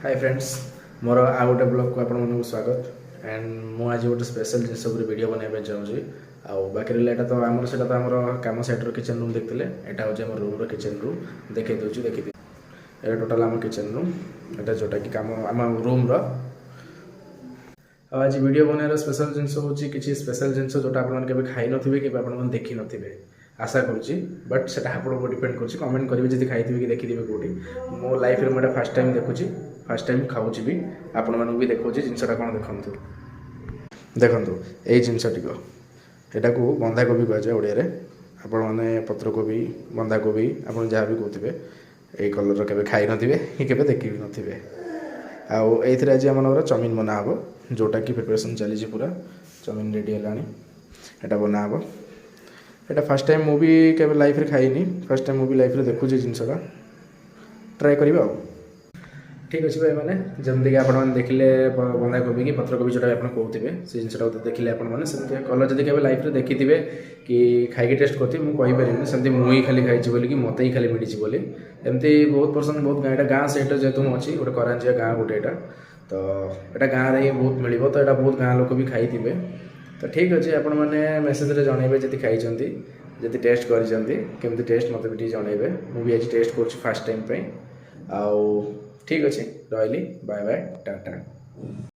Hi friends मोर आ गोटे blog को आपको स्वागत एंड मु आज गोटे स्पेशल जिनस वीडियो बनवाई चाहिए बाकी रहा तो आमर से कम साइड किचन रूम देखते यहाँ हूँ रूम किचन रूम देखे दूसरी देखिए ये टोटाल आम किचन रूम यहाँ जोटा कि कम आम रूम आज वीडियो बनवार स्पेशल जिनस हूँ कि स्पेशल जिनस जोटा आप खाई नथिबे कि आप देखी नथिबे आशा करुँची बट से आपको डिपेंड कर कमेंट करेंगे जब खाई कि देखिए कौटी मो लाइफ में मुझे फास्ट टाइम देखुची फास्ट टाइम खाऊँ भी आपण मानक भी देखा जिनसा कौन देखु देखु यही जिनसटिक यहाँ को बंधाकोबी कहुए ओडिया आपण मैंने पत्रकोबी बंधाकोबी आप जहाँ भी कहते ये कलर के खाई नथिबे कि केबे देखी भी नथिबे आउ एथिरे आज आमर चाउमिन बना हम जोटा कि प्रिपरेशन चली पूरा चाउमिन रेडी है यहाँ बना हम यहाँ फास्ट टाइम मुझे केवल लाइफ रे खाइनी फास्ट टाइम मुझे लाइफ रे देखुची जिनसा ट्राए करिबा ठीक अच्छे भाई मैंने जमीक आप देखिले बंधाकोबी कि पत्रकोबी जोटा आप कहते से जिनसा देखिले आपने कलर जब केवल लाइफ रे देखी थे कि खाई टेस्ट करती मुझे कहीपरि सेमती मुझे खाली खाई बोली कि मत ही खाली मिली बोली एमती बहुत पर्सन बहुत गाँव गाँ सैड जेहतु मुझे गोटे करांजिया गाँ गोटे यहाँ तो यहाँ गाँव में बहुत मिल तो यहाँ बहुत गाँ लोक भी खाई थे तो ठीक अच्छे आपण मैंने मेसेज जनइबे जब खाई जब टेस्ट करमती टेस्ट मत भी जनइबे मुझे आज टेस्ट कर फास्ट टाइम आउ ठीक अच्छे रही बाय बाय टाटा।